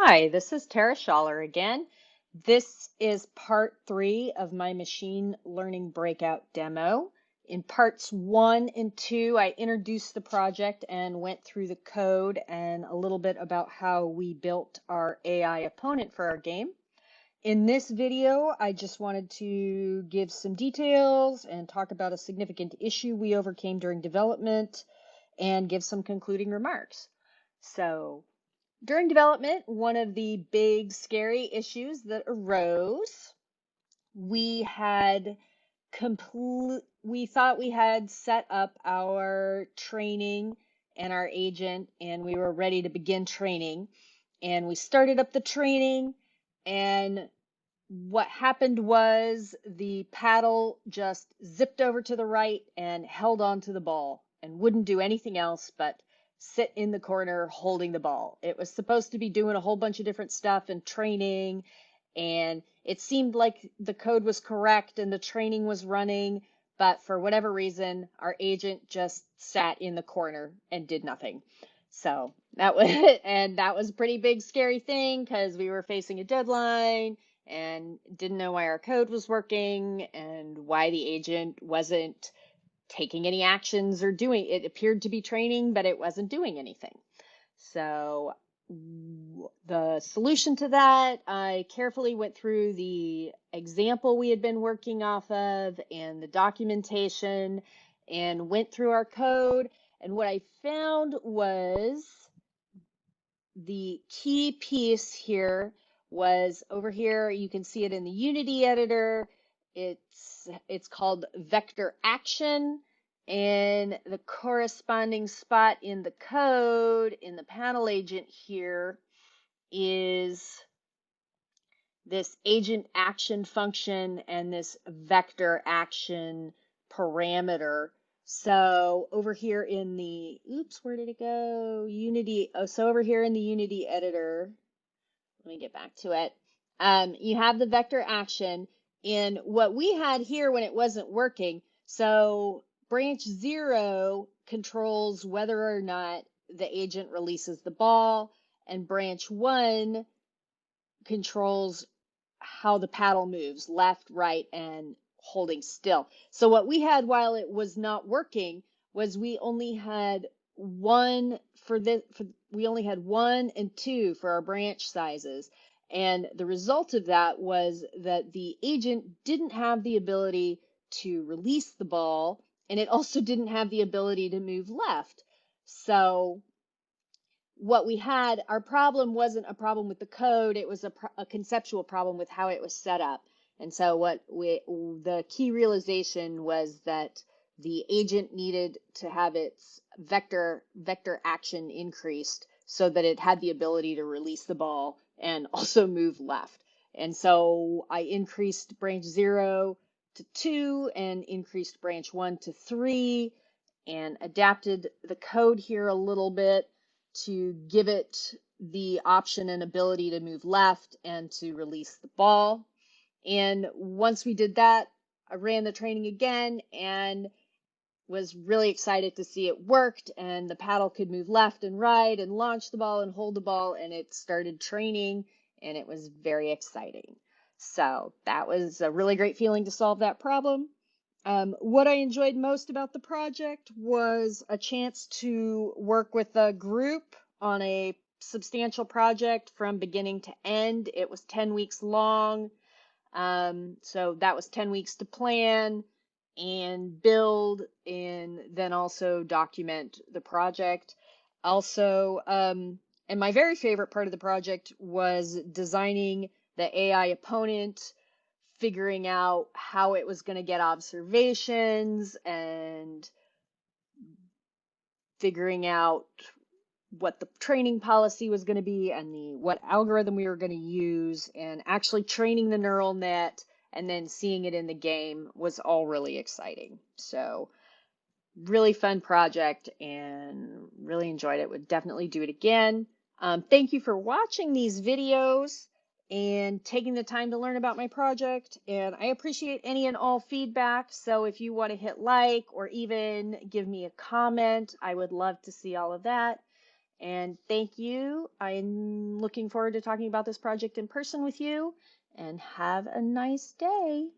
Hi, this is Tara Schaller again. This is part 3 of my machine learning breakout demo. In parts 1 and 2, I introduced the project and went through the code and a little bit about how we built our AI opponent for our game. In this video, I just wanted to give some details and talk about a significant issue we overcame during development and give some concluding remarks. During development, one of the big scary issues that arose, we thought we had set up our training and our agent, and we were ready to begin training. And we started up the training, and what happened was the paddle just zipped over to the right and held onto the ball and wouldn't do anything else but sit in the corner holding the ball. It was supposed to be doing a whole bunch of different stuff and training, and it seemed like the code was correct and the training was running, but for whatever reason, our agent just sat in the corner and did nothing. So that was that was a pretty big scary thing because we were facing a deadline and didn't know why our code was working and why the agent wasn't taking any actions or doing it. Appeared to be training, but it wasn't doing anything. So the solution to that, I carefully went through the example we had been working off of and the documentation and went through our code. And what I found was the key piece here was over here. You can see it in the Unity editor. It's called vector action, and the corresponding spot in the code in the panel agent here is this agent action function and this vector action parameter. So over here in the, oops, where did it go? Unity. Oh, so over here in the Unity editor, let me get back to it. You have the vector action in what we had here when it wasn't working. So branch 0 controls whether or not the agent releases the ball, and branch 1 controls how the paddle moves, left, right, and holding still. So what we had while it was not working was we only had one and 2 for our branch sizes. And the result of that was that the agent didn't have the ability to release the ball, and it also didn't have the ability to move left. So what we had, our problem wasn't a problem with the code, it was a conceptual problem with how it was set up. And so the key realization was that the agent needed to have its vector action increased so that it had the ability to release the ball and also move left. And so I increased branch 0 to 2 and increased branch 1 to 3 and adapted the code here a little bit to give it the option and ability to move left and to release the ball. And once we did that, I ran the training again and was really excited to see it worked, and the paddle could move left and right and launch the ball and hold the ball, and it started training, and it was very exciting. So that was a really great feeling to solve that problem. What I enjoyed most about the project was a chance to work with a group on a substantial project from beginning to end. It was 10 weeks long. So that was 10 weeks to plan and build and then also document the project. Also, and my very favorite part of the project was designing the AI opponent, figuring out how it was going to get observations and figuring out what the training policy was going to be and what algorithm we were going to use, and actually training the neural net and then seeing it in the game was all really exciting. So really fun project and really enjoyed it. Would definitely do it again. Thank you for watching these videos and taking the time to learn about my project. And I appreciate any and all feedback. So if you want to hit like or even give me a comment, I would love to see all of that. And thank you. I'm looking forward to talking about this project in person with you, and have a nice day.